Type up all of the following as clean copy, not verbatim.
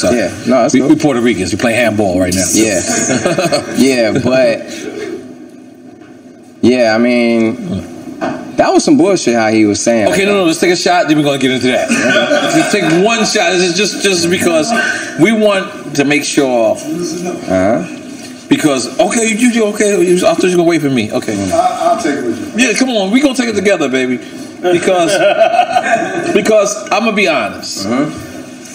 sorry. Yeah, no, that's cool. We Puerto Ricans. We play handball right now. Yeah. Yeah, but yeah, I mean, that was some bullshit how he was saying. Okay, no, let's take a shot. Then we're gonna get into that. Let's take one shot. This is just because we want to make sure. Because you okay? I thought you were gonna wait for me. Okay, I'll take it with you. Yeah, come on. We gonna take it together, baby. Because I'm gonna be honest.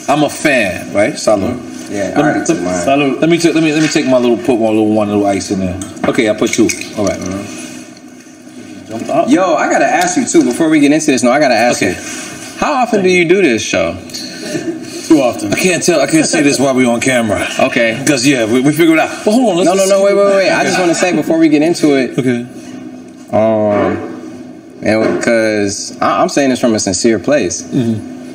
I'm a fan, right? Salud. Yeah, I already took mine. Salud. Let me take my put one little ice in there. Okay, I put 2. All right. Yo, I gotta ask you too before we get into this. No, I gotta ask you. How often do you do this show? Too often. I can't say this while we're on camera. Okay. Because we figured out. Well, hold on. No, wait. I just want to say before we get into it. Okay. And because I'm saying this from a sincere place.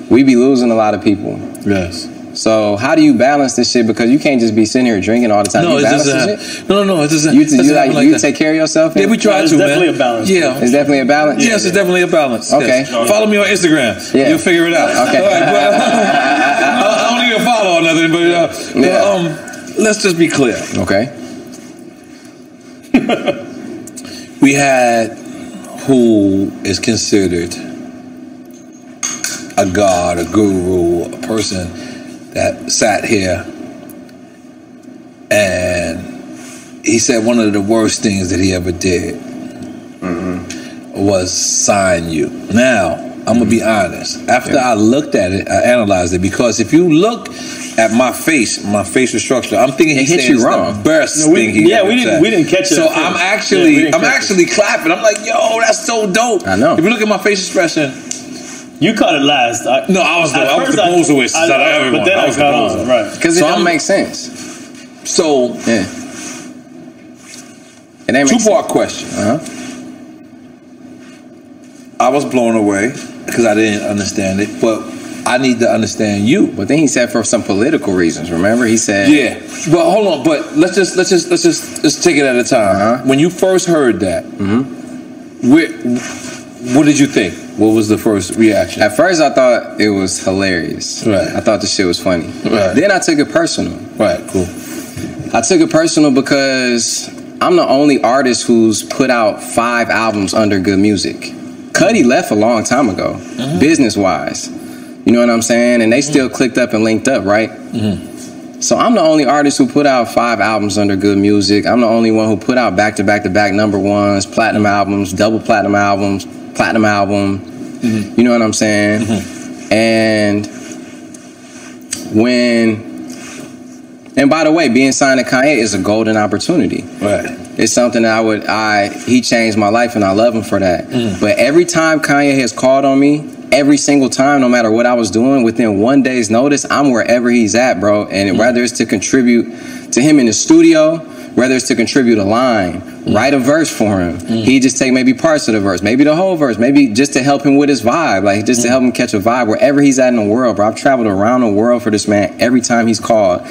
We be losing a lot of people. Yes. So how do you balance this shit? Because you can't just be sitting here drinking all the time. No, you balance this shit? No, it doesn't. You take care of yourself? Yeah, we try to, man. It's definitely a balance. Yeah. It's definitely a balance? Yes, it's definitely a balance. Okay. Yes. Follow me on Instagram. Yeah. You'll figure it out. Okay. All right, I don't even follow or nothing, but let's just be clear. Okay. We had who is considered a god, a guru, a person that sat here and he said one of the worst things that he ever did was sign you. Now, I'm going to be honest. After I looked at it, I analyzed it, because if you look at my facial structure, I'm thinking he hit you wrong. The best thing he ever said. We didn't catch it. So I'm actually clapping. I'm like, yo, that's so dope. I know. If you look at my face expression, you caught it last. I was the poserist out of everyone. But then I caught on, right? Because it don't make sense. So yeah, it ain't 2-part question. I was blown away because I didn't understand it, but I need to understand you. But then he said for some political reasons. Remember, he said, yeah. But hold on. But let's just take it at a time. When you first heard that, what did you think? What was the first reaction? At first, I thought it was hilarious. Right. I thought the shit was funny. Right. Then I took it personal. Right. Cool. I took it personal because I'm the only artist who's put out 5 albums under Good Music. Cudi left a long time ago, business-wise. You know what I'm saying? And they still clicked up and linked up, right? So I'm the only artist who put out 5 albums under Good Music. I'm the only one who put out back-to-back-to-back #1s, platinum albums, double platinum albums, platinum album. You know what I'm saying? And and by the way, being signed to Kanye is a golden opportunity. Right. It's something that he changed my life, and I love him for that. But every time Kanye has called on me, every single time, no matter what I was doing, within 1 day's notice, I'm wherever he's at, bro. And whether it's to contribute to him in the studio, whether it's to contribute a line, write a verse for him. He just take maybe parts of the verse, maybe the whole verse, maybe just to help him with his vibe, like just to help him catch a vibe wherever he's at in the world, bro. I've traveled around the world for this man every time he's called,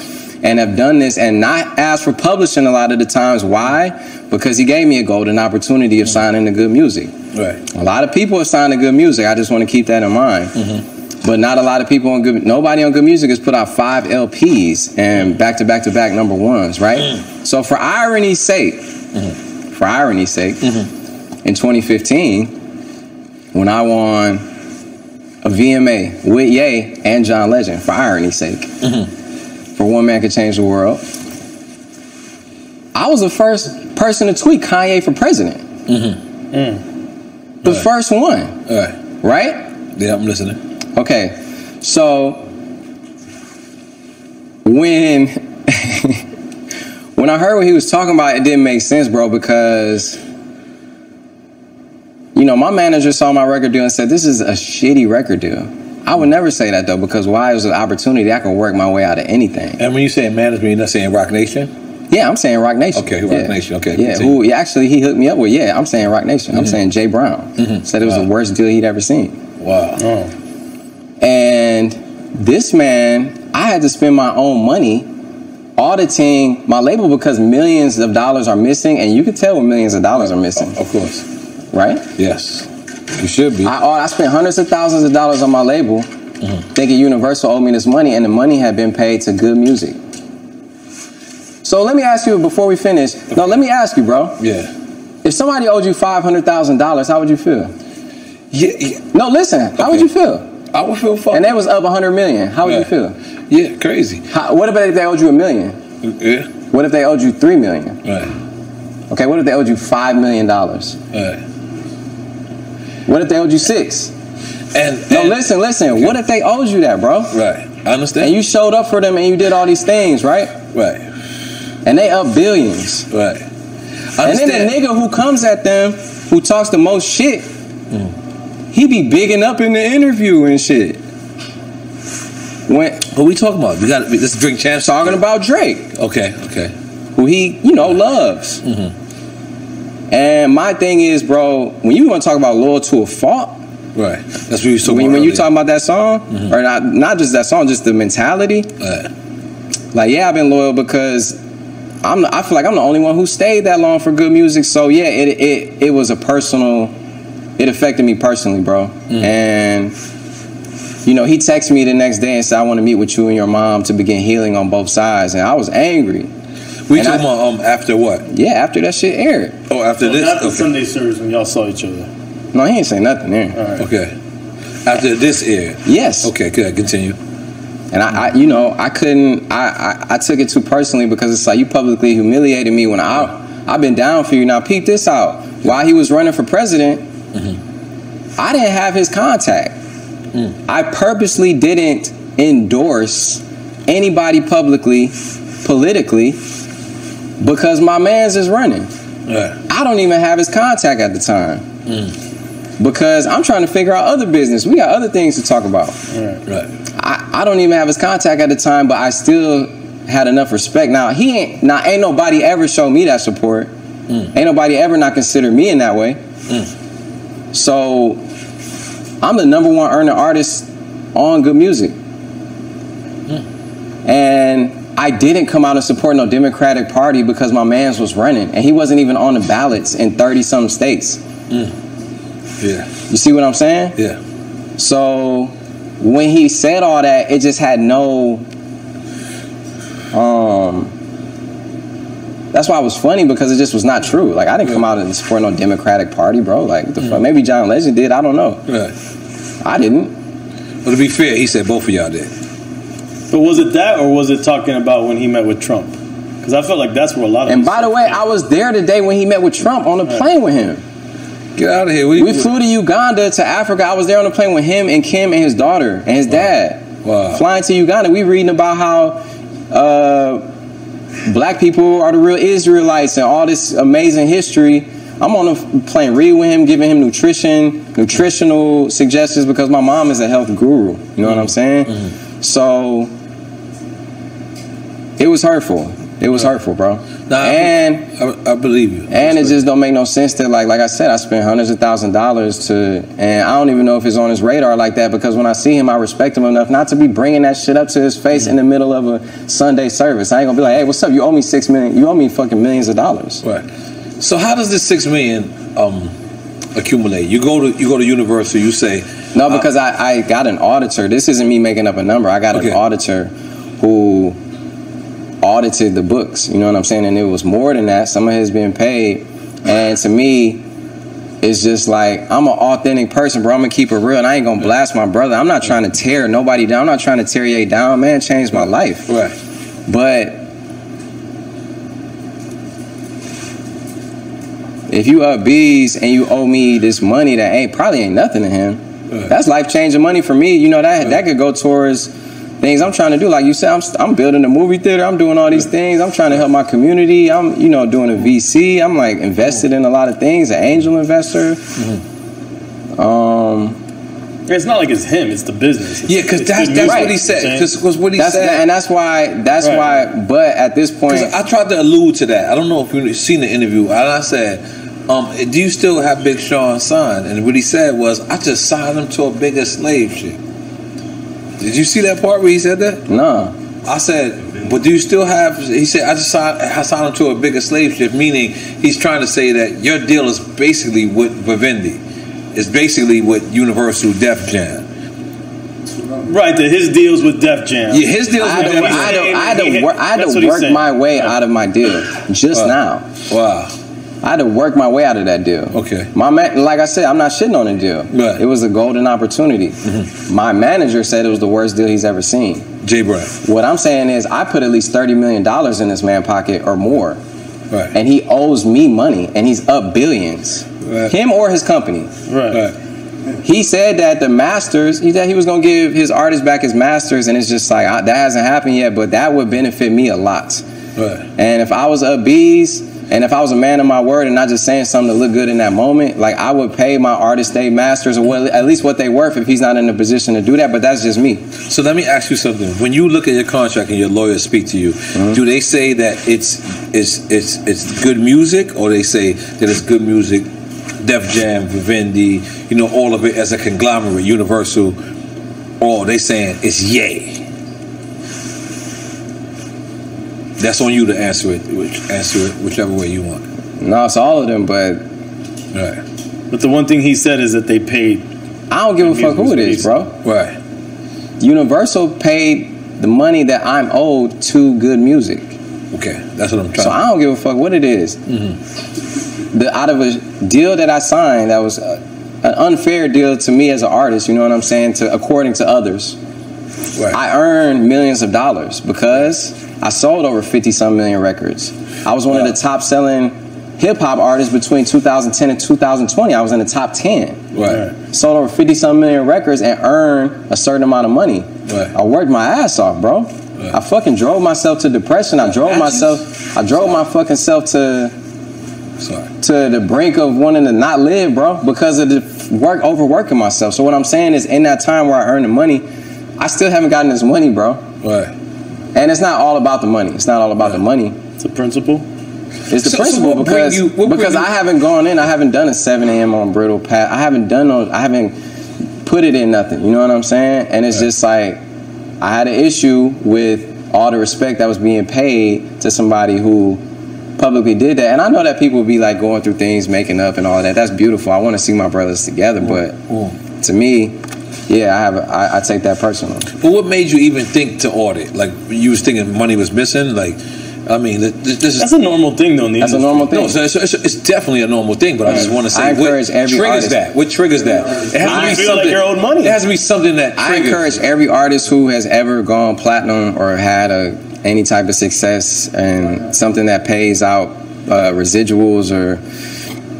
and have done this and not asked for publishing a lot of the times. Why? Because he gave me a golden opportunity of signing to Good Music. Right. A lot of people have signed to Good Music. I just want to keep that in mind. But not a lot of people on nobody on Good Music has put out 5 LPs and back-to-back-to-back #1s, right? So for irony's sake, in 2015, when I won a VMA with Ye and John Legend, for irony's sake, for One Man Could Change the World, I was the first person to tweet Kanye for president. The first one. Right? Yeah, I'm listening. Okay, so when I heard what he was talking about, it didn't make sense, bro, because, you know, my manager saw my record deal and said, this is a shitty record deal. I would never say that, though, because why? It was an opportunity. I could work my way out of anything. And when you say management, you're not saying Rock Nation? Yeah, I'm saying Rock Nation. Okay, Rock Nation. Okay. Yeah, actually, he hooked me up with, I'm saying Rock Nation. I'm saying Jay Brown. Said it was the worst deal he'd ever seen. Wow. And this man, I had to spend my own money auditing my label because millions of dollars are missing, and you can tell when millions of dollars are missing. Of course. Right? Yes. You should be. I spent hundreds of thousands of dollars on my label, thinking Universal owed me this money, and the money had been paid to Good Music. So let me ask you before we finish. No, let me ask you, bro. Yeah. If somebody owed you $500,000, how would you feel? Yeah. No, listen. How would you feel? I would feel fucked. And they was up 100 million. How would you feel? Yeah, crazy. What if they owed you $1 million? Yeah. What if they owed you $3 million? Right. Okay. What if they owed you $5 million? Right. What if they owed you $6? No, listen. Okay. What if they owed you that, bro? Right. I understand. And you showed up for them and you did all these things, right? Right. And they up billions. Right. And then the nigga who comes at them, who talks the most shit, he be bigging up in the interview and shit. What we talking about? Let's drink champs. Talking about Drake. Okay. Who he, loves. And my thing is, bro, when you want to talk about loyal to a fault, right? That's what you talking about. When you talking about that song, or not just that song, just the mentality. Right. Like, yeah, I've been loyal because I feel like I'm the only one who stayed that long for Good Music. So yeah, it was a personal. It affected me personally, bro. And he texted me the next day and said, "I want to meet with you and your mom to begin healing on both sides." And I was angry. We talking about after what? Yeah, after that shit aired. Oh, after this? Not the Sunday service when y'all saw each other. No, he ain't say nothing there. All right. Okay. After this aired? Yes. Okay, good. Continue. And I couldn't. I took it too personally because it's like you publicly humiliated me when I've been down for you. Now peep this out. While he was running for president, I didn't have his contact. I purposely didn't endorse anybody publicly, politically, because my man's is running. Right. I don't even have his contact at the time. Because I'm trying to figure out other business. We got other things to talk about. Right. I don't even have his contact at the time, but I still had enough respect. Now ain't nobody ever showed me that support. Ain't nobody ever not considered me in that way. So I'm the #1 earning artist on Good Music. And I didn't come out and support no Democratic Party because my man's was running. And he wasn't even on the ballots in 30-some states. Yeah. You see what I'm saying? Yeah. So when he said all that, it just had no. That's why it was funny, because it just was not true. Like, I didn't come out and support no Democratic Party, bro. Like, the fuck? Maybe John Legend did. I don't know. Right. I didn't. But to be fair, he said both of y'all did. But was it that, or was it talking about when he met with Trump? Because I felt like that's where a lot of. And by the way, I was there the day when he met with Trump on the plane with him. Get out of here. We flew to Uganda, to Africa. I was there on the plane with him and Kim and his daughter and his dad. Wow. Flying to Uganda. We reading about how black people are the real Israelites and all this amazing history. I'm on the plane reading with him, giving him nutritional suggestions, because my mom is a health guru. You know what I'm saying? So it was hurtful. It was hurtful, bro. Nah, and I believe you. And it just don't make no sense that, like I said, I spent hundreds of $1,000s and I don't even know if it's on his radar like that, because when I see him, I respect him enough not to be bringing that shit up to his face in the middle of a Sunday service. I ain't gonna be like, hey, what's up? You owe me $6 million. You owe me fucking millions of dollars. Right. So how does this $6 million accumulate? You go to Universal. You say no, because I got an auditor. This isn't me making up a number. I got an auditor who audited the books, you know what I'm saying? And it was more than that. Some of his been paid. And to me, it's just like, I'm an authentic person, bro. I'm gonna keep it real, and I ain't gonna blast my brother. I'm not trying to tear nobody down. I'm not trying to tear you down. Man changed my life. Right. But if you up B's and you owe me this money that probably ain't nothing to him, that's life-changing money for me. You know, that could go towards things I'm trying to do. Like you said, I'm building a movie theater. I'm doing all these things. I'm trying to help my community. I'm, doing a VC. I'm like invested in a lot of things, an angel investor. It's not like it's him, it's the business. Yeah, because that's what he said. Because what he said. And that's why, but at this point. I tried to allude to that. I don't know if you've seen the interview. And I said, do you still have Big Sean signed? And what he said was, I just signed him to a bigger slave ship. Did you see that part where he said that? No. I said, but do you still have, he said, I signed him to a bigger slave ship, meaning he's trying to say that your deal is basically with Vivendi. It's basically with Universal Def Jam. Right, his deals with Def Jam. Yeah, his deals with Def Jam. I had to work my way out of my deal just now. Wow. I had to work my way out of that deal. Okay. My man, like I said, I'm not shitting on the deal. Right. It was a golden opportunity. Mm-hmm. My manager said it was the worst deal he's ever seen. Jay Brown. What I'm saying is I put at least $30 million in this man's pocket or more. Right. And he owes me money, and he's up billions. Right. Him or his company. Right. He said that the masters, he said he was going to give his artists back his masters, and it's just like, that hasn't happened yet, but that would benefit me a lot. Right. And if I was up B's, and if I was a man of my word and not just saying something to look good in that moment, like I would pay my artists their masters or at least what they worth if he's not in a position to do that, but that's just me. So let me ask you something. When you look at your contract and your lawyers speak to you, do they say that it's good music, or they say that it's good music, Def Jam, Vivendi, all of it as a conglomerate, Universal, or they saying it's yay? That's on you to answer it whichever way you want. No, it's all of them, but... Right. But the one thing he said is that they paid... I don't give a fuck who it is, bro. Right. Universal paid the money that I'm owed to Good Music. Okay, that's what I'm trying. So I don't give a fuck what it is. Mm-hmm. Out of a deal that I signed, that was an unfair deal to me as an artist, you know what I'm saying, according to others. Right. I earned millions of dollars because I sold over 50-some million records. I was one of the top-selling hip-hop artists between 2010 and 2020. I was in the top 10. Right. Sold over 50-some million records and earned a certain amount of money. Right. I worked my ass off, bro. Right. I fucking drove myself to depression. I drove my fucking self to the brink of wanting to not live, bro, because of the overworking myself. So what I'm saying is, in that time where I earned the money, I still haven't gotten this money, bro. Right. And it's not all about the money. It's not all about the money. It's a principle. It's the principle because I haven't gone in. I haven't done a 7 a.m. on Brittle Pat. I haven't put it in nothing. You know what I'm saying? And it's just like I had an issue with all the respect that was being paid to somebody who publicly did that. And I know that people be like going through things, making up and all that. That's beautiful. I want to see my brothers together. But to me, yeah, I take that personal. But what made you even think to audit? Like, you was thinking money was missing? Like, I mean, that's a normal thing, though, Neil. That's a normal thing. No, so it's definitely a normal thing, but I just want to say, I encourage every artist. What triggers that? It has to be feel like your own money. It has to be something that triggers. I encourage every artist who has ever gone platinum or had any type of success and something that pays out residuals or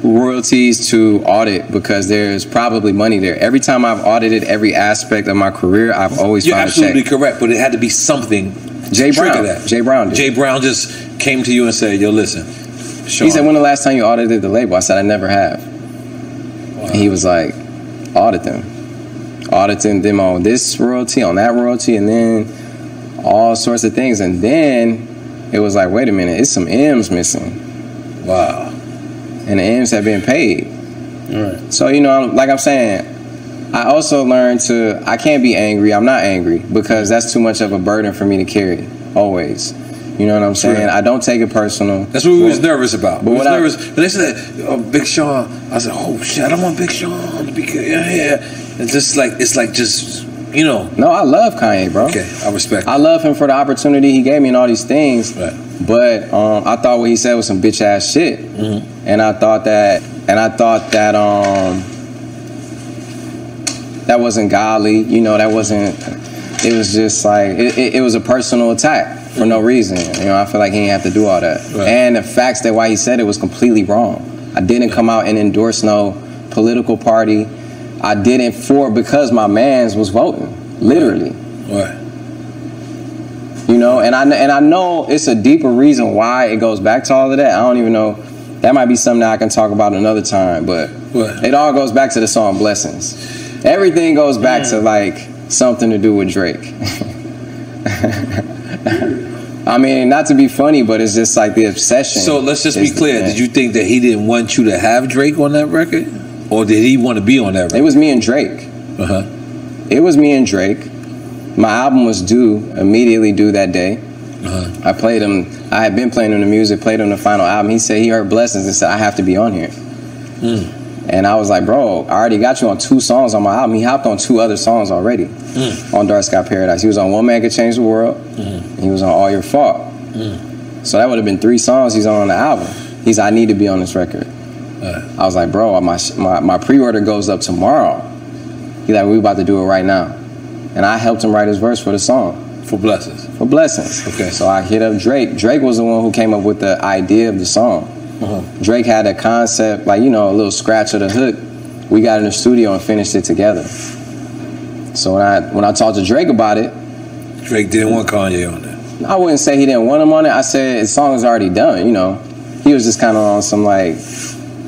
royalties to audit, because there's probably money there. Every time I've audited every aspect of my career, I've always found a check. You're absolutely correct, but it had to be something. Jay Brown did. Jay Brown just came to you and said, "Yo, listen." Sean. He said, "When the last time you audited the label?" I said, "I never have." Wow. And he was like, "Audit them, auditing them on this royalty, on that royalty, and then all sorts of things." And then it was like, "Wait a minute, it's some M's missing." Wow. And the M's have been paid. Right. So, like I'm saying, I also learned I can't be angry. I'm not angry because that's too much of a burden for me to carry, always. You know what I'm saying? Right. I don't take it personal. That's what we was nervous about. But we was nervous. When they said, Big Sean, I said, oh, shit, I don't want Big Sean to be here. It's just like, No, I love Kanye, bro. Okay, I respect I love him for the opportunity he gave me and all these things. Right. But I thought what he said was some bitch ass shit. Mm-hmm. And I thought that that wasn't godly. That wasn't, it was just like, it was a personal attack for no reason. I feel like he didn't have to do all that. Right. And the facts that why he said it was completely wrong. I didn't come out and endorse no political party. I didn't because my mans was voting, literally. Right. And I know it's a deeper reason why it goes back to all of that. I don't even know. That might be something that I can talk about another time, but it all goes back to the song Blessings. Everything goes back to like something to do with Drake. I mean, not to be funny, but it's just like the obsession. So let's just be clear. Did you think that he didn't want you to have Drake on that record? Or did he want to be on that record? It was me and Drake. Uh-huh. It was me and Drake. My album was immediately due that day. Uh-huh. I played him. I had been playing him the music, played him the final album. He said he heard Blessings and said, I have to be on here. And I was like, bro, I already got you on 2 songs on my album. He hopped on 2 other songs already on Dark Sky Paradise. He was on One Man Could Change the World, and he was on All Your Fault. So that would have been 3 songs he's on the album. He's I need to be on this record. I was like, bro, my pre-order goes up tomorrow. He's like, we about to do it right now. And I helped him write his verse for the song. For Blessings? For Blessings. Okay. So I hit up Drake. Drake was the one who came up with the idea of the song. Drake had a concept, like, you know, a little scratch of the hook. We got in the studio and finished it together. So when I talked to Drake about it, Drake didn't want Kanye on that. I wouldn't say he didn't want him on it. I said the song is already done. You know, he was just kind of on some like,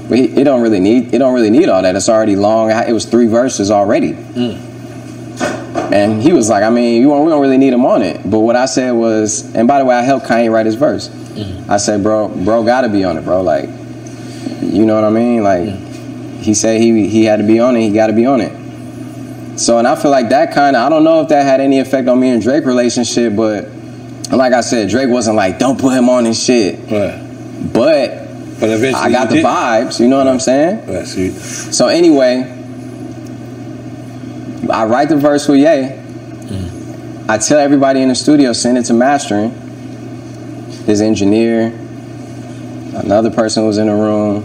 it don't really need all that. It's already long. It was 3 verses already. And he was like, I mean, we don't really need him on it. But what I said was, and by the way, I helped Kanye write his verse. I said, bro gotta be on it, bro. Like, you know what I mean? Like, he said he had to be on it. He got to be on it. So, and I feel like that kind of, I don't know if that had any effect on me and Drake relationship, but like I said, Drake wasn't like, don't put him on his shit. Right. But eventually I got the vibes, you know what I'm saying? Right, sweet. So anyway, I write the verse with Ye. I tell everybody in the studio, send it to mastering. His engineer, another person was in the room,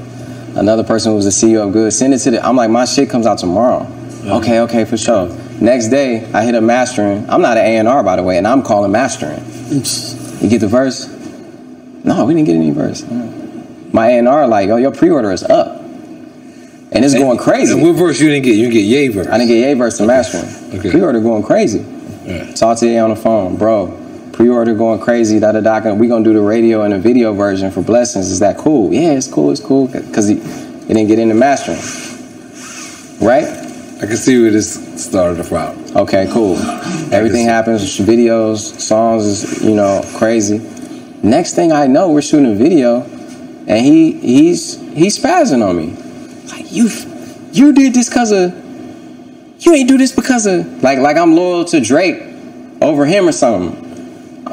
another person was the CEO of Good. Send it to I'm like, my shit comes out tomorrow. Okay, for sure. Next day, I hit up mastering. I'm not an A&R, by the way, and I'm calling mastering. You get the verse? No, we didn't get any verse. My A&R like, oh, your pre-order is up. And it's going crazy. And what verse you didn't get? You didn't get Ye verse? I didn't get Ye verse to mastering. Okay. Pre-order going crazy. Yeah. Talk to Ye on the phone. Bro, pre-order going crazy, da-da-da. We gonna do the radio and the video version for Blessings. Is that cool? Yeah, it's cool. Because it didn't get into mastering. Right? I can see where this started from. Okay, cool. Everything happens, videos, songs is, you know, crazy. Next thing I know, we're shooting a video, and he's spazzing on me. Like, you did this because of, you ain't do this because of, like I'm loyal to Drake over him or something.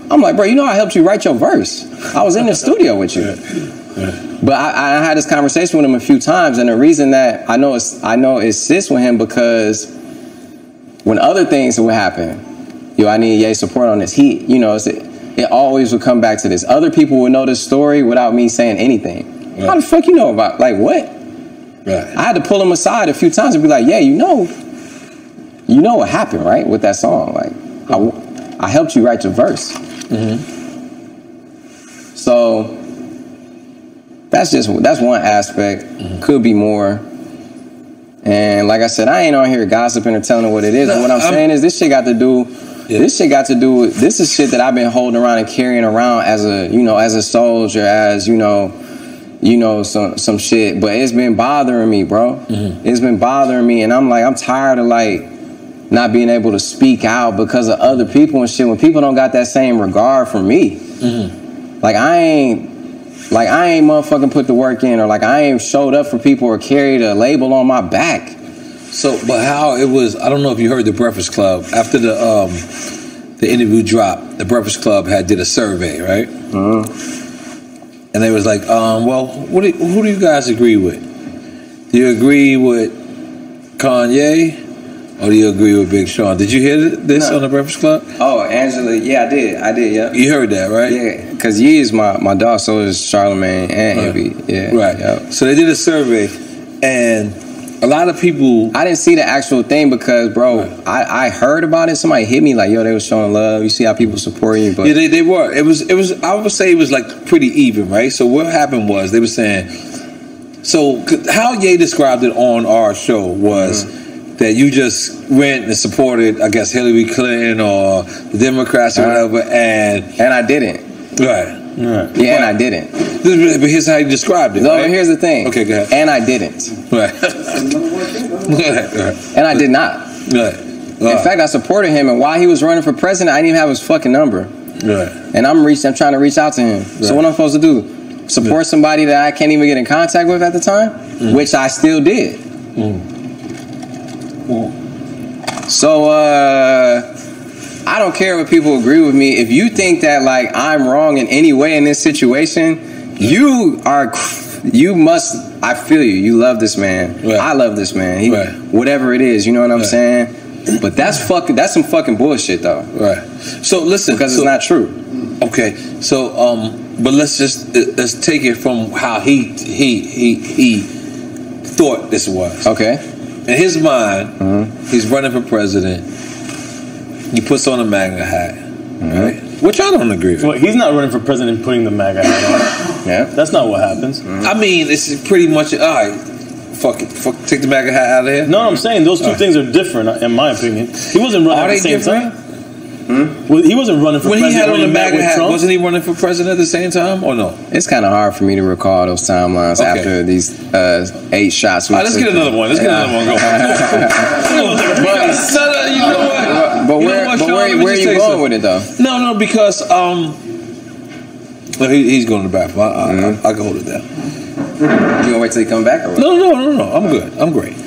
I'm like, bro, you know I helped you write your verse. I was in the studio with you. But I had this conversation with him a few times, and the reason that I know it sits with him because when other things would happen, I need Ye's support on this. It always would come back to this. Other people would know this story without me saying anything. Right. How the fuck you know about, like, what? Right. I had to pull him aside a few times and be like, yeah, you know what happened, right, with that song. Like, I helped you write your verse. So that's one aspect. Could be more. And like I said, I ain't on here gossiping or telling her what it is. But what I'm saying is this shit got to do. Yeah. This shit got to do with, this is shit that I've been holding around and carrying around as a soldier, as some shit. But it's been bothering me, bro. It's been bothering me, and I'm like, I'm tired of like not being able to speak out because of other people and shit. When people don't got that same regard for me, like I ain't motherfucking put the work in, or like I ain't showed up for people or carried a label on my back. So, but how it was, I don't know if you heard the Breakfast Club, after the interview dropped, the Breakfast Club did a survey, right? And they was like, well, who do you guys agree with? Do you agree with Kanye, or do you agree with Big Sean? Did you hear this on the Breakfast Club? Oh, Angela, yeah, I did, yeah. You heard that, right? Yeah, because Ye is my dog, so is Charlamagne and Envy, yeah. Right, yep. So they did a survey, and a lot of people... I didn't see the actual thing because, bro, right. I heard about it. Somebody hit me like, yo, they were showing love. You see how people support you, but... Yeah, they were. It was. I would say it was like pretty even, right? So what happened was, they were saying... So how Ye described it on our show was that you just went and supported, I guess, Hillary Clinton or the Democrats or whatever, and I didn't. Right. Right. Yeah, and I didn't. But here's how you described it. No, right? but here's the thing. Okay, go ahead. And I didn't. Right. And I did not. Right. In fact, I supported him, and while he was running for president, I didn't even have his fucking number. Right. And I'm trying to reach out to him. Right. So what I'm supposed to do? Support somebody that I can't even get in contact with at the time, which I still did. So I don't care what people agree with me. If you think that like I'm wrong in any way in this situation, you are You must. I feel you. You love this man. Right. I love this man. Whatever it is, you know what I'm saying. But that's some fucking bullshit though. Right. So listen, because it's not true. Okay. So but let's take it from how he thought this was. Okay. In his mind, he's running for president. He puts on a MAGA hat, right? Which I don't agree with. Well, he's not running for president putting the MAGA hat on. Yeah. That's not what happens. I mean, it's pretty much, all right, fuck, take the MAGA hat out of here. No, I'm saying those two things are different, in my opinion. He wasn't running at the same time. Well, he wasn't running for president when he had on the MAGA hat. Trump. Wasn't he running for president at the same time, or no? It's kind of hard for me to recall those timelines after these 8 shots. All right, let's get another one. Let's get another one. Go. But where are you going with it though? No, because he's going to the bathroom. I can hold it down. You gonna wait till he come back? Or what? No. I'm good. I'm great.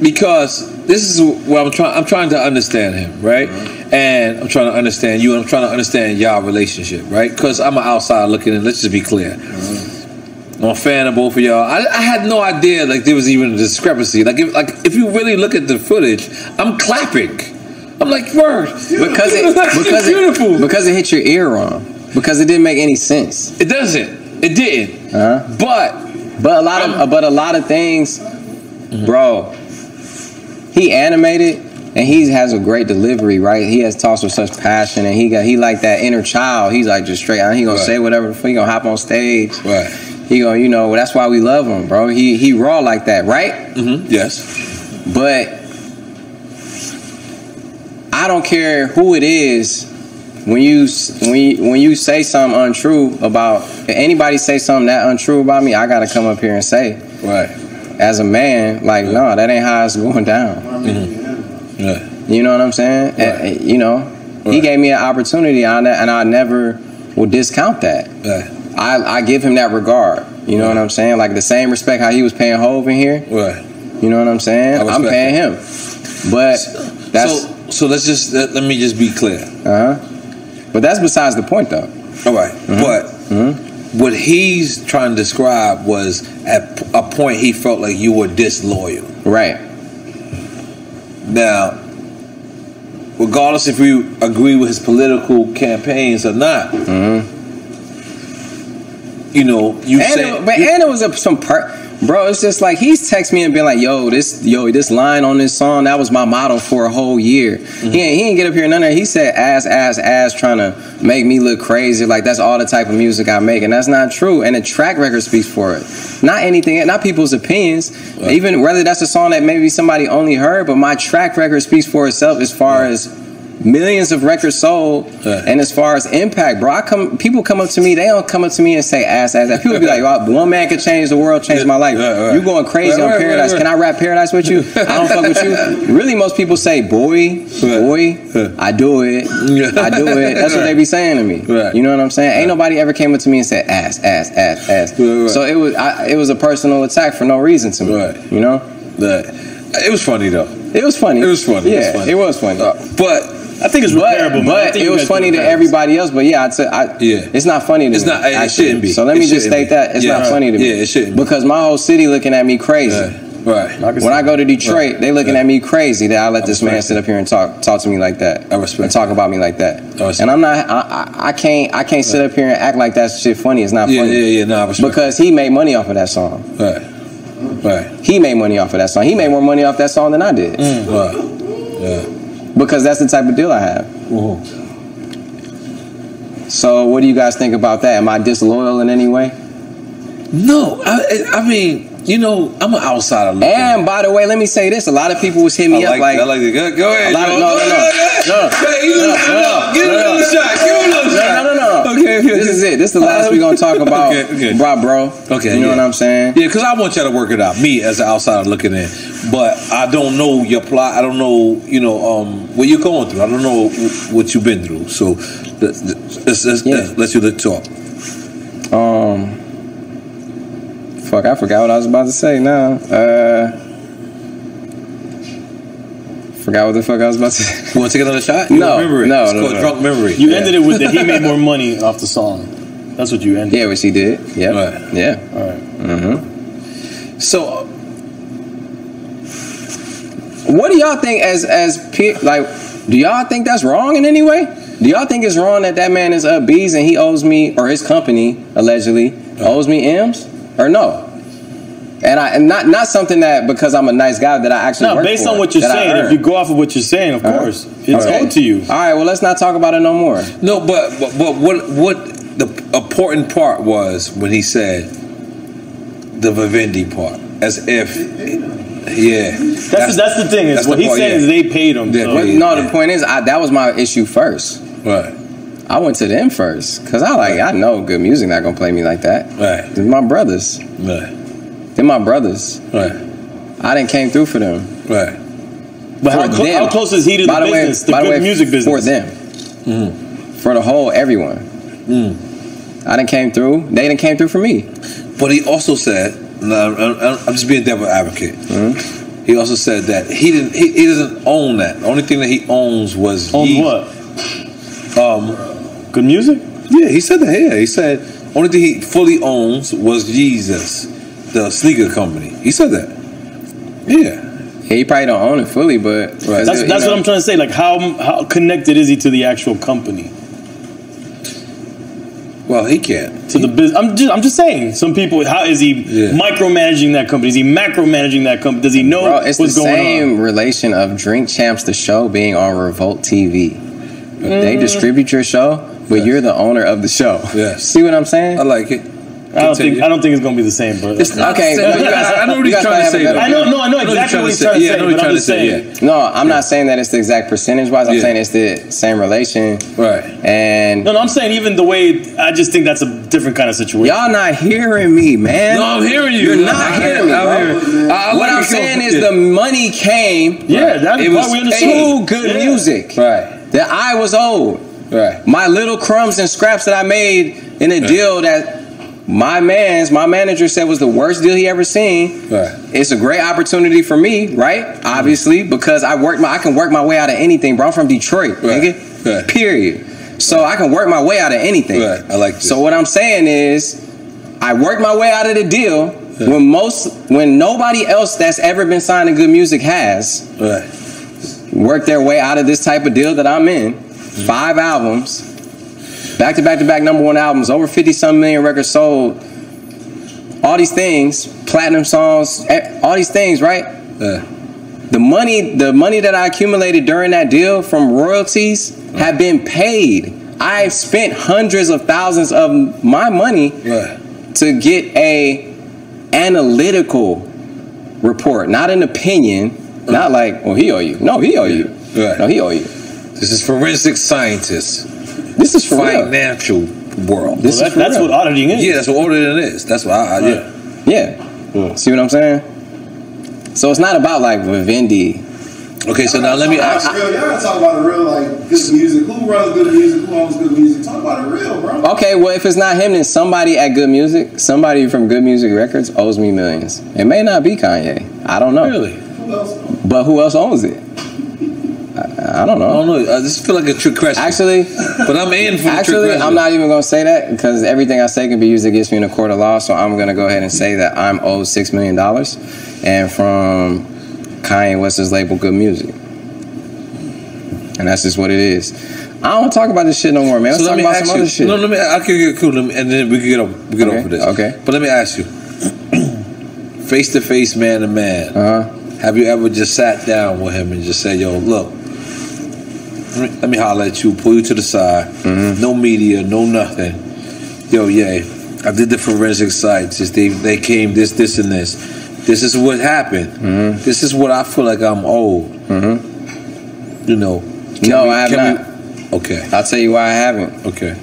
Because this is what I'm trying to understand him, right? And I'm trying to understand you, and I'm trying to understand y'all relationship, right? Because I'm an outsider looking in. Let's just be clear. I'm a fan of both of y'all. I had no idea like there was even a discrepancy. Like if you really look at the footage, I'm clapping. I'm like, word. Because it hit your ear wrong. Because it didn't make any sense. It doesn't. It didn't. But a lot of things, bro. He animated and he has a great delivery, right? He has talks with such passion, and he like that inner child. He's like just straight. He gonna say whatever. He gonna hop on stage. Right. He gonna, that's why we love him, bro. He raw like that, right? Yes. But I don't care who it is. When you say something untrue about, if anybody say something that untrue about me, I gotta come up here and say, right. As a man, like, no, that ain't how it's going down. You know what I'm saying? Right. He gave me an opportunity on that, and I never will discount that. Right. I give him that regard. You know what I'm saying? Like the same respect how he was paying Hov in here. Right. You know what I'm saying? I'm paying him. But that's so let's just let me just be clear. But that's besides the point, though. All right. But what he's trying to describe was at a point he felt like you were disloyal. Right. Now, regardless if you agree with his political campaigns or not, you know, it was bro, it's just like he's texted me and been like, this line on this song, that was my motto for a whole year. He ain't get up here none of that. He said ass trying to make me look crazy, like that's all the type of music I make, and that's not true. And the track record speaks for it. Not people's opinions. Right. Even whether that's a song that maybe somebody only heard, but my track record speaks for itself as far as millions of records sold, and as far as impact, bro, people come up to me, they don't come up to me and say ass. People be like, one man could change the world, change my life. You going crazy on Paradise. Can I rap Paradise with you? I don't fuck with you. Really, most people say, boy, I do it. That's what they be saying to me. You know what I'm saying? Ain't nobody ever came up to me and said ass. So it was a personal attack for no reason to me. You know? It was funny though. It was funny. Yeah, it was funny. But I think it's repairable. But it was funny to everybody else. But yeah, it's not funny to me. It shouldn't be. So let me just state that it's not funny to me. Yeah, it shouldn't. Because my whole city looking at me crazy. Right. When I go to Detroit, they looking at me crazy that I let this man sit up here and talk to me like that. I respect. And talk about me like that. And I'm not. I can't sit up here and act like that shit funny. It's not funny. Yeah. No, I respect. Because he made money off of that song. Right. He made money off of that song. He made more money off that song than I did. Right. Yeah. Because that's the type of deal I have. So what do you guys think about that? Am I disloyal in any way? No. I mean, you know, I'm an outsider. And by the way, let me say this. A lot of people was hitting me up like... I like it. Go ahead. No. Give him another shot. No. Okay. This is it. This is the last we're going to talk about. Okay. Bro. Okay. You know what I'm saying? Yeah, because I want y'all to work it out. Me as an outsider looking in. But I don't know your plot. I don't know, what you're going through. I don't know what you've been through. So let's you talk. Fuck, I forgot what I was about to say now. Forgot what the fuck I was about to say. You want to take another shot? No. It's called drunk memory. You ended it with that he made more money off the song. That's what you ended. Yeah, which he did. Yeah. Right. Yeah. All right. Mm-hmm. So, what do y'all think do y'all think that's wrong in any way? Do y'all think it's wrong that man is up B's and he owes me, or his company allegedly owes me M's, or no? And not something that because I'm a nice guy that I actually work based for, on what you're saying. If you go off of what you're saying, of course, it's owed to you. All right, well, let's not talk about it no more. No, but what the important part was when he said the Vivendi part, as if, yeah. That's the thing. Is what he's saying is they paid him. The point is that was my issue first. Right. I went to them first because I know good music not gonna play me like that. Right. They're my brothers. Right. They're my brothers. Right. I didn't came through for them. Right. But how close is he to the business, the good music business? For them. Mm-hmm. For the whole everyone. I didn't came through. They didn't came through for me. But he also said, I'm just being devil advocate. Mm-hmm. He also said that he doesn't own that. The only thing that he owns was what? Good music? Yeah, he said that. Yeah, he said only thing he fully owns was Jesus, the sneaker company. He said that. Yeah. He probably don't own it fully, but that's what I'm trying to say. Like, how connected is he to the actual company? Well, he can't. To the business. I'm just saying. Some people. How is he micromanaging that company? Is he macromanaging that company? Does he know what's going on? It's the same relation of Drink Champs, the show, being on Revolt TV. They distribute your show, but you're the owner of the show. Yes. See what I'm saying? I like it. I don't think it's going to be the same, bro. Okay. I know what he's trying to say. I know exactly what he's trying to say. But I'm just saying. No, I'm not saying that it's the exact percentage-wise. I'm saying it's the same relation. Right. And no, I'm saying even the way. I just think that's a different kind of situation. Y'all not hearing me, man. No, I'm hearing you. You're not hearing me, bro. What I'm saying is the money came. Yeah, that's why we understood. To good music. Right. That I was owed. Right. My little crumbs and scraps that I made in a deal that my manager said was the worst deal he ever seen. Right. It's a great opportunity for me, right? Obviously, because I can work my way out of anything, bro. I'm from Detroit, nigga. Right. Period. So I can work my way out of anything. Right. I like this. So what I'm saying is, I worked my way out of the deal when nobody else that's ever been signed to good music has worked their way out of this type of deal that I'm in. 5 albums. Back to back to back #1 albums, over 50-some million records sold. All these things, platinum songs, all these things, right? The money that I accumulated during that deal from royalties have been paid. I've spent hundreds of thousands of my money to get a analytical report, not an opinion, not like, well, he owe you. No, he owe you. Right. No, he owe you. This is forensic scientists. This is for financial world. That's what auditing is. Yeah, that's what auditing is. That's what See what I'm saying? So it's not about like Vivendi. Okay, so now let me ask. Y'all gotta talk about it real, like good music. Who runs good music? Who owns good music? Talk about it real, bro. Okay, well, if it's not him, then somebody at Good Music, somebody from Good Music Records owes me millions. It may not be Kanye. I don't know. Really? Who else? But who else owns it? I don't know. I don't know. I just feel like a trick question. Actually, but I'm in for the trick question. I'm not even going to say that because everything I say can be used against me in a court of law. So I'm going to go ahead and say that I'm owed $6 million, and from Kanye West's label, Good Music, and that's just what it is. I don't want to talk about this shit no more, man. Let's talk about some other shit. No, cool, and then we can get over this. Okay. But let me ask you, face to face, man to man. Have you ever just sat down with him and just said, "Yo, look, let me holler at you, pull you to the side, no media, no nothing. Yo, I did the forensic scientists. They came this, and this. This is what happened. This is what I feel like I'm owed. You know." No, I have not. Okay. I'll tell you why I haven't. Okay.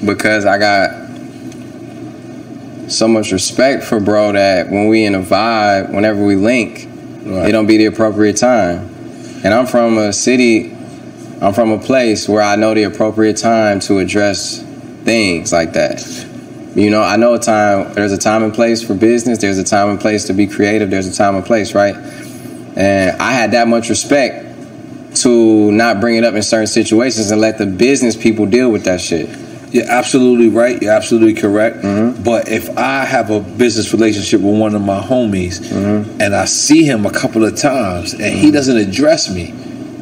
Because I got so much respect for bro that when we in a vibe, whenever we link, it don't be the appropriate time. And I'm from a place where I know the appropriate time to address things like that. You know, I know there's a time and place for business, there's a time and place to be creative, there's a time and place, right? And I had that much respect to not bring it up in certain situations and let the business people deal with that shit. You're absolutely right. You're absolutely correct. But if I have a business relationship with one of my homies and I see him a couple of times and he doesn't address me,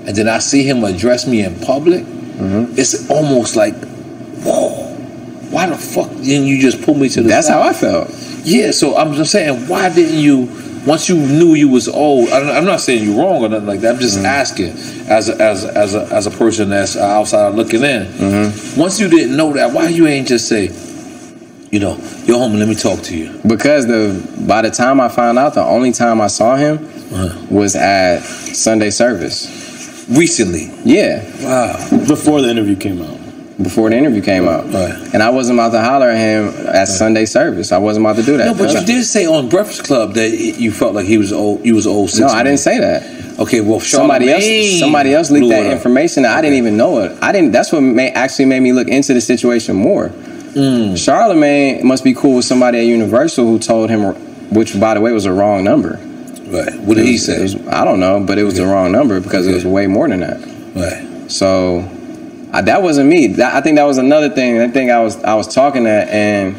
and then I see him address me in public, it's almost like, whoa, why the fuck didn't you just pull me to the That's side? how I felt. Yeah, so I'm just saying, why didn't you, once you knew you was old, I'm not saying you're wrong or nothing like that, I'm just asking as a person that's outside looking in. Once you didn't know that, why you ain't just say, you know, yo homie, let me talk to you? Because by the time I found out, the only time I saw him was at Sunday service. Recently? Yeah. Wow. Before the interview came out. Before the interview came out. Right. And I wasn't about to holler at him at Sunday service. I wasn't about to do that. No, but you did say on Breakfast Club that you felt like he was old. You was old. No, I didn't say that. Okay, well, somebody else leaked that information. That I didn't even know it. That's what actually made me look into the situation more. Charlamagne must be cool with somebody at Universal who told him, which by the way was a wrong number. Right. What did he say? I don't know, but it was the wrong number because it was way more than that. Right. So that wasn't me. I think that was another thing. I think I was talking that, and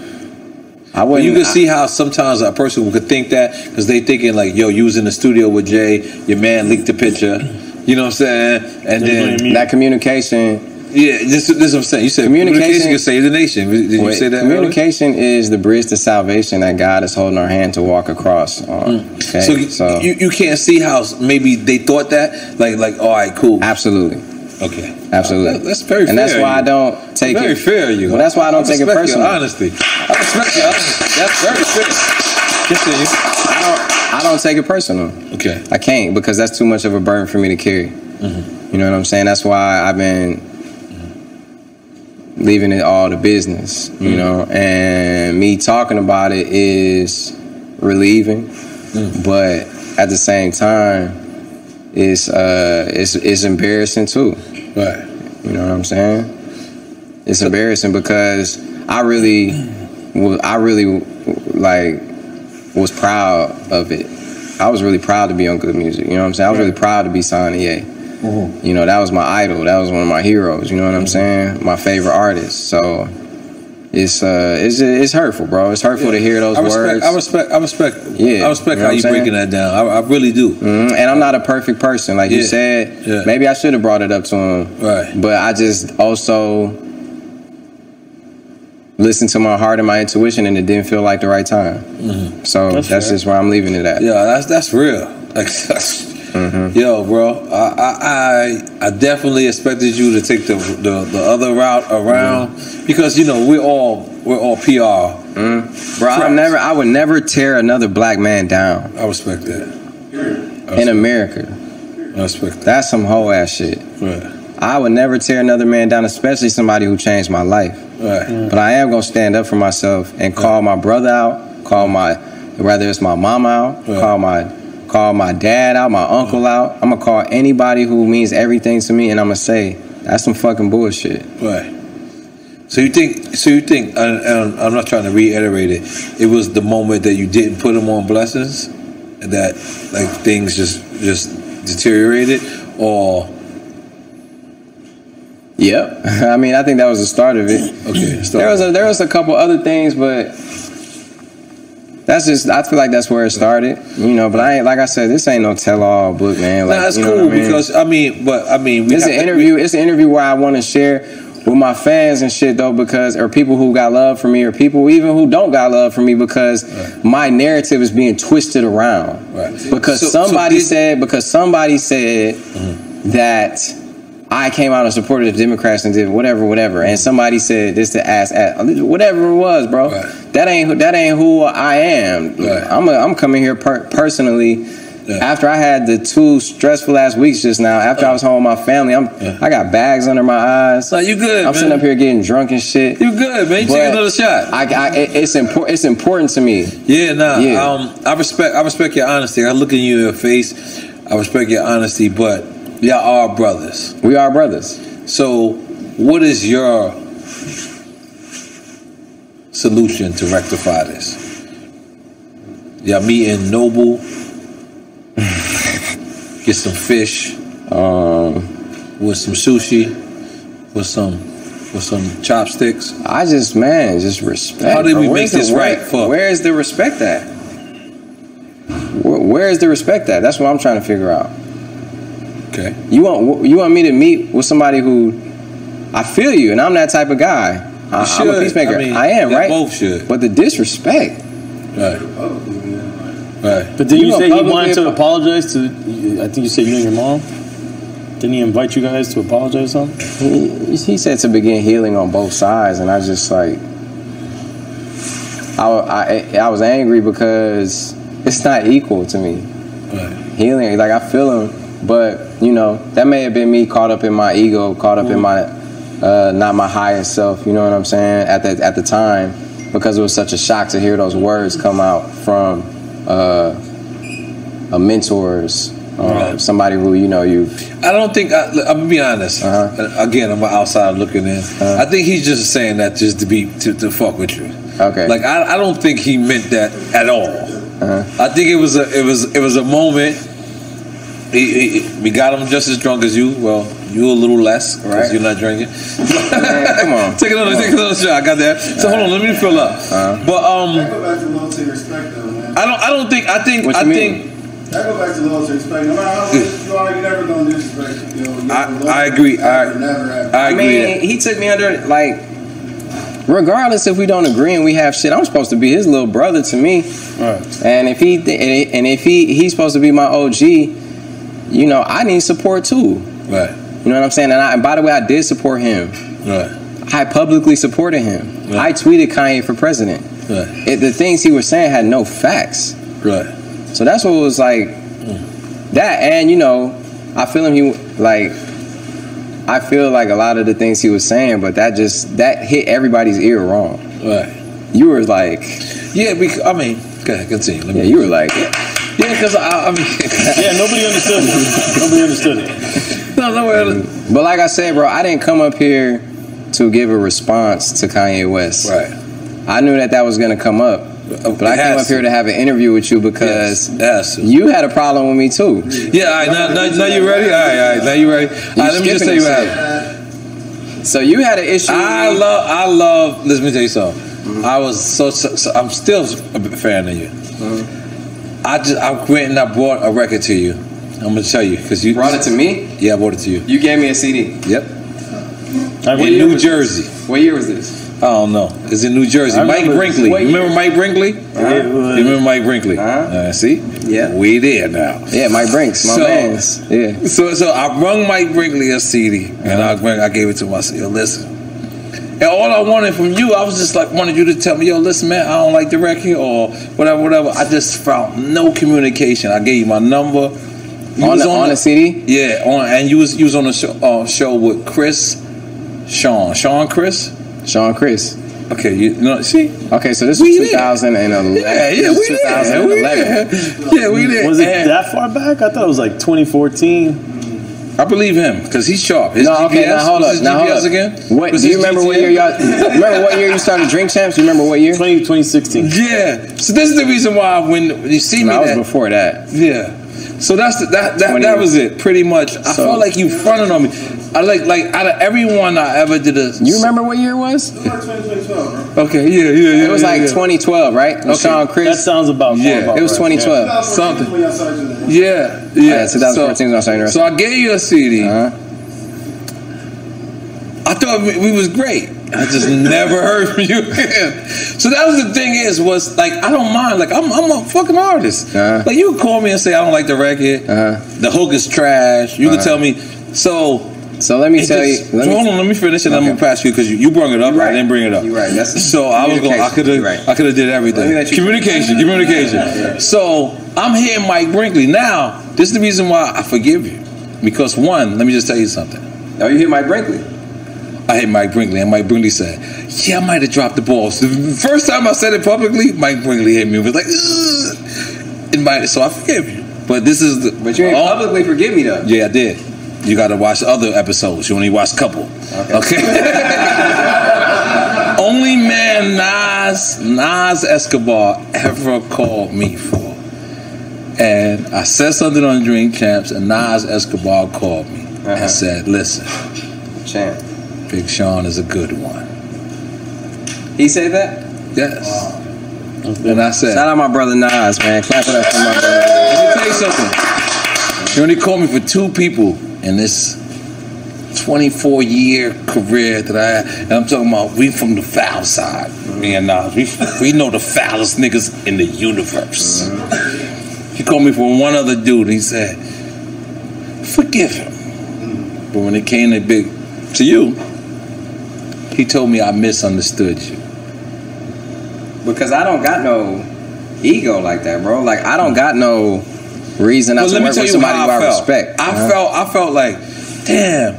I wouldn't. You can see how sometimes a person could think that because they thinking like, yo, you was in the studio with Jay, your man leaked the picture. You know what I'm saying? And then that communication. Yeah, this is what I'm saying. You said communication can save the nation. Did you say that? Communication is the bridge to salvation that God is holding our hand to walk across on. Okay? So you can't see how maybe they thought that? Like all right, cool. Absolutely. Okay. Absolutely. That's very fair. And that's why I don't take it. Very fair, you. Well, that's why I don't take it personally. Your honesty. I respect your honesty. That's very fair. Continue. I don't take it personal. Okay. I can't because that's too much of a burden for me to carry. You know what I'm saying? That's why I've been leaving it all to business, you know, and me talking about it is relieving, but at the same time, it's embarrassing too. Right. You know what I'm saying? It's embarrassing because I really was proud of it. I was really proud to be on Good Music. You know what I'm saying? I was really proud to be signed to Ye. You know, that was my idol. That was one of my heroes. You know what I'm saying? My favorite artist. So it's hurtful, bro. It's hurtful to hear those words. I respect. Yeah, I respect how you breaking that down. I really do. And I'm not a perfect person, like you said. Yeah. Maybe I should have brought it up to him. Right. But I just also listened to my heart and my intuition, and it didn't feel like the right time. So that's just where I'm leaving it at. Yeah, that's real. Like. Yo, bro, I definitely expected you to take the other route around because you know we're all PR. Bro, I would never tear another black man down. I respect that. In America, I respect that. That's some whole ass shit. Right. I would never tear another man down, especially somebody who changed my life. Right. But I am gonna stand up for myself and call my brother out, whether it's my mama out, call my dad out, my uncle out. I'm gonna call anybody who means everything to me, and I'm gonna say that's some fucking bullshit. Right. So you think, and I'm not trying to reiterate it. It was the moment that you didn't put him on blessings, that like things just deteriorated, or. Yep. I mean, I think that was the start of it. Okay. There was a couple other things, but. I feel like that's where it started, you know. But I ain't, like I said, this ain't no tell-all book, man. Like, that's cool because I mean, it's an interview. It's an interview where I want to share with my fans and shit though, or people who got love for me, or people even who don't got love for me, because my narrative is being twisted around. Right. Because somebody said that I came out and supported the Democrats and did whatever, and somebody said this to ass whatever it was, bro. Right. That ain't who I am. Right. I'm coming here personally. Yeah. After I had the 2 stressful ass weeks just now, after I was home with my family, I got bags under my eyes. No, you good. I'm sitting up here getting drunk and shit. You good, man. You take another shot. It's important to me. Yeah, nah. Yeah. I respect your honesty. I look in your face. I respect your honesty, but y'all are brothers. We are brothers. So, what is your solution to rectify this? Y'all meet in Noble, get some fish, with some sushi, with some with some chopsticks. I just respect. How did we make this right? Where is the respect at? Where is the respect at? That's what I'm trying to figure out. Okay. You want me to meet with somebody who I feel you, and I'm that type of guy. I'm a peacemaker. I am, right? Both should. But the disrespect. Right. But did you say he wanted to apologize to? I think you said you and your mom. Didn't he invite you guys to apologize or something? He said to begin healing on both sides, and I just like I was angry because it's not equal to me. Right. Healing, like I feel him, but you know that may have been me caught up in my ego, caught up in my not my highest self. You know what I'm saying? At the time, because it was such a shock to hear those words come out from a mentor's. Right. Somebody who I don't think I'm gonna be honest. Again, I'm outside looking in. I think he's just saying that just to fuck with you. Okay. Like I don't think he meant that at all. I think it was a moment. We got him just as drunk as you. Well, you a little less because you're not drinking. Man, come on. Take another shot. I got that. So hold on, let me fill up. But I go back to loyalty respect though, man. I think. I go back to loyalty respect. No matter how much you are, you're never gonna disrespect. I agree. I agree. He took me under like. Regardless if we don't agree and we have shit, I'm supposed to be his little brother to me. Right. And if he's supposed to be my OG, I need support too. Right. You know what I'm saying? And by the way, I did support him. Right. I publicly supported him. Right. I tweeted Kanye for president. Right. The things he was saying had no facts. Right. So that's what was like that, and I feel him. I feel like a lot of the things he was saying, but that hit everybody's ear wrong. Right. You were like, yeah. Go ahead, continue. You were like, yeah, because yeah, nobody understood it. Nobody understood it. No. But like I said, bro, I didn't come up here to give a response to Kanye West. Right. I knew that was going to come up. But I came up here to have an interview with you because you had a problem with me too. Yeah, all right, now you ready? All right, now you ready? All right, let me just tell you what happened. So you had an issue. I love. Let me tell you something. Mm-hmm. I was so I'm still a big fan of you. Mm-hmm. I went and I brought a record to you. I'm gonna tell you because you brought it to me. Yeah, I brought it to you. You gave me a CD. Yep. In New Jersey. What year was this? I don't know. It's in New Jersey. Mike Brinkley. You remember Mike Brinkley? You remember Mike Brinkley? See? Yeah. We there now. Yeah, Mike Brinks, my man. Yeah. So I rung Mike Brinkley a CD, and I gave it to him. I said, yo, listen. And all I wanted from you, I was just like, wanted you to tell me, yo, listen, man, I don't like the record or whatever. I just found no communication. I gave you my number. On the CD? Yeah, and you was on the show with Sean Chris. Okay, see? Okay, so this was 2011. Yeah, we did. 2011. Yeah, we did. Was it that far back? I thought it was like 2014. I believe him because he's sharp. Now hold up. Again? What do you remember? What year remember what year you started Drink Champs? You remember what year? 2016. Yeah. So this is the reason why when you see me, I was before that. Yeah. So that was it, pretty much. I felt like you fronted on me. I like out of everyone I ever did a. You remember what year it was? It was like 2012, bro. Okay, yeah. It was like 2012, right? Okay. Sean Chris. That sounds about It was 2012. Yeah. Something. Yeah. 2014 was on. So I gave you a CD. I thought we was great. I just never heard from you again. So that was the thing was like I don't mind. Like I'm a fucking artist. Like you can call me and say I don't like the record. The hook is trash. You can tell me. So let me tell you. Hold on, let me finish and I'm gonna pass you because you brought it up. Right. I didn't bring it up. You're right. I could have did everything. Communication. Yeah. So I'm here, Mike Brinkley. Now this is the reason why I forgive you because one, let me just tell you something. Oh, you hit Mike Brinkley. I hit Mike Brinkley, and Mike Brinkley said, yeah, I might have dropped the ball. So the first time I said it publicly, Mike Brinkley hit me. It was like, so I forgive you. But this is But you didn't publicly forgive me, though. Yeah, I did. You got to watch other episodes. You only watched a couple. Okay? Only man Nas Escobar ever called me for. And I said something on Drink Champs, and Nas Escobar called me and said, listen. Champ. Big Sean is a good one. He said that? Yes. And I said, shout out my brother Nas, man. Clap it up for my brother. Let me tell you something. He only called me for 2 people in this 24-year career that I had. And I'm talking about, we from the foul side. Me and Nas. We know the foulest niggas in the universe. He called me for one other dude, and he said, forgive him. But when it came to you, he told me I misunderstood you. Because I don't got no ego like that, bro. Like, I don't got no reason not to work with somebody who I respect. I felt like, damn,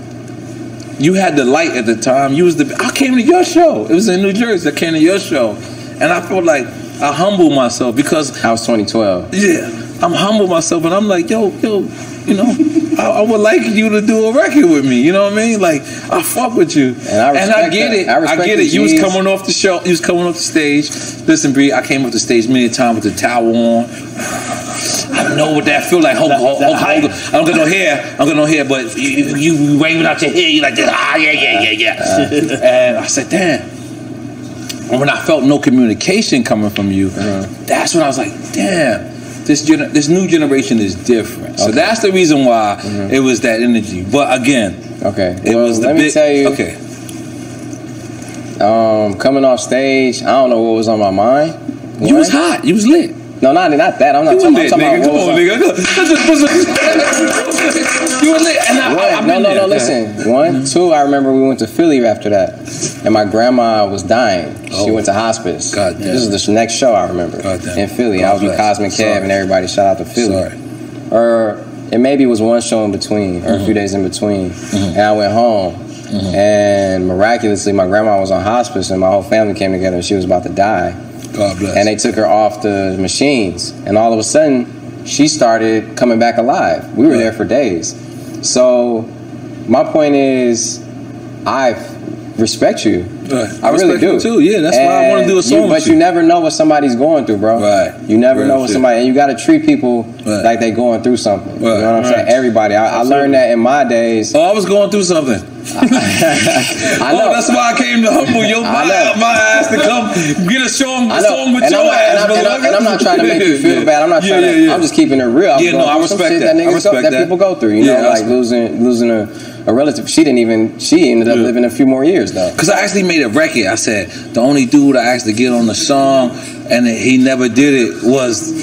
you had the light at the time. I came to your show. It was in New Jersey. I came to your show. And I felt like I humbled myself because... I was 2012. Yeah. I'm humble myself, and I'm like, yo, you know, I would like you to do a record with me. You know what I mean? Like, I fuck with you, and I get it. I get it. You was coming off the show. You was coming off the stage. Listen, Bree, I came off the stage many times with the towel on. I know what that feel like. Hold on. I don't got no hair. But you waving out your hair. You like this. Yeah. And I said, damn. And when I felt no communication coming from you, that's when I was like, damn. This new generation is different. So that's the reason why it was that energy. But again, let me tell you. Okay. Coming off stage, I don't know what was on my mind. You was hot. You was lit. No, not that. I'm not talking about. Come on, nigga. You were lit. No. Listen. 1, 2. I remember we went to Philly after that, and my grandma was dying. She went to hospice. God damn. This is the next show I remember in Philly. I was with Cosmic Kev and everybody. Shout out to Philly. Or it maybe was one show in between, or a few days in between, and I went home. And miraculously, my grandma was on hospice, and my whole family came together, and she was about to die. God bless. And they took her off the machines, and all of a sudden, she started coming back alive. We were there for days. So, my point is, I respect you. I really do. You too. Yeah, that's why I want to do a song with But you never know what somebody's going through, bro. Right. You never know what somebody, and you got to treat people like they going through something. You know what I'm saying? Everybody. I learned that in my days. Oh, I was going through something. I know. That's why I came to humble my ass to come get a song with your ass. And I'm not trying to make you feel bad. I'm not trying to. I'm just keeping it real. I respect that. That people go through. You know, like losing a relative. She ended up living a few more years though. Because I actually made a record. I said the only dude I asked to get on the song and he never did it was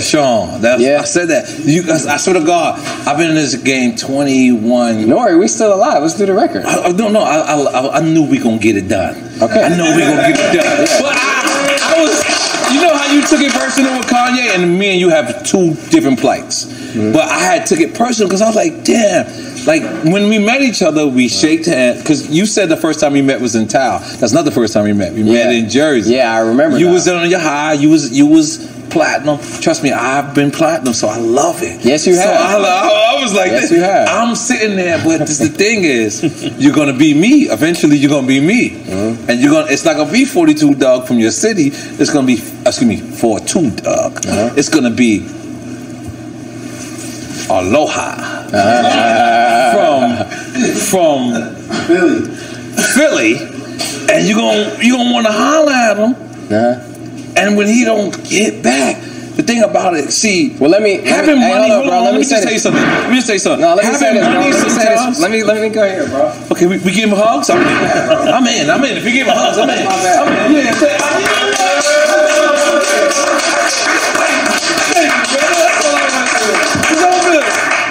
Sean. I said that. I swear to God, I've been in this game 21. Nori, we still alive. Let's do the record. I don't know. I knew we gonna get it done. Okay. I know we gonna get it done. But I was. You know how you took it personal with Kanye, and me and you have 2 different plights. But I had took it personal because I was like, damn. Like when we met each other, we shaked hands. Because you said the first time we met was in Tao. That's not the first time we met. We met in Jersey. Yeah, I remember. You was on your high. You was platinum. Trust me, I've been platinum, so I love it. Yes, you have. So I was like, yes, you have. I'm sitting there, but the thing is, you're gonna be me. Eventually, you're gonna be me, and it's not gonna be 42 Dog from your city. It's gonna be 42 Dog. It's gonna be Aloha from Philly, and you're gonna want to holler at him. And when he don't get back, the thing about it, see. Well, let me say something. Let me just say something. No, let me say this, bro. Let me go here, bro. Okay, we give him hugs. I'm in. If we give him hugs, I'm in. Yeah.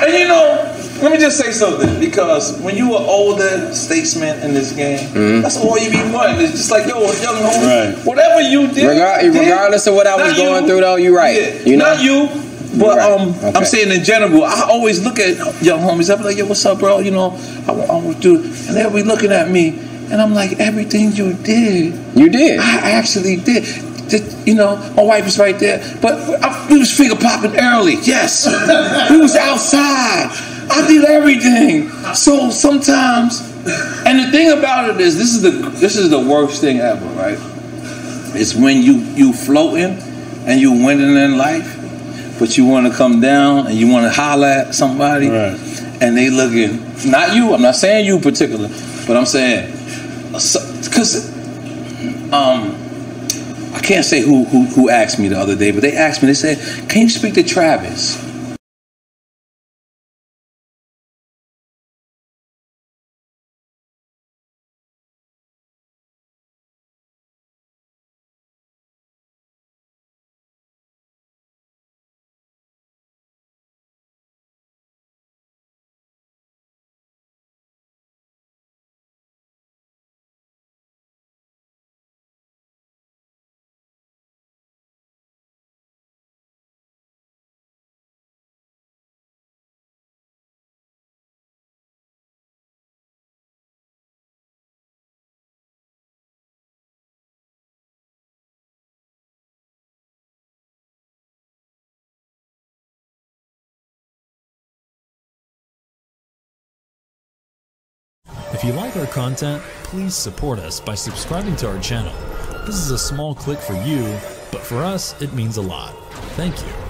And you know, let me just say something, because when you are older statesman in this game, that's all you be wanting. It's just like, yo, young homie, whatever you did, regardless of what I was going through, though, you're right. Yeah, you know? Not you, but I'm saying in general. I always look at young homies. I'm like, yo, what's up, bro? You know, I want to do, and they'll be looking at me, and I'm like, everything you did, I actually did. You know, my wife was right there, but we was finger popping early. Yes, we was outside. I did everything. So sometimes, and the thing about it is, this is the worst thing ever, right? It's when you floating and you winning in life, but you want to come down and you want to holler at somebody, and they looking, not you. I'm not saying you in particular, But I'm saying, because I can't say who asked me the other day, but they asked me. They said, "Can you speak to Travis?" If you like our content, please support us by subscribing to our channel. This is a small click for you, but for us, it means a lot. Thank you.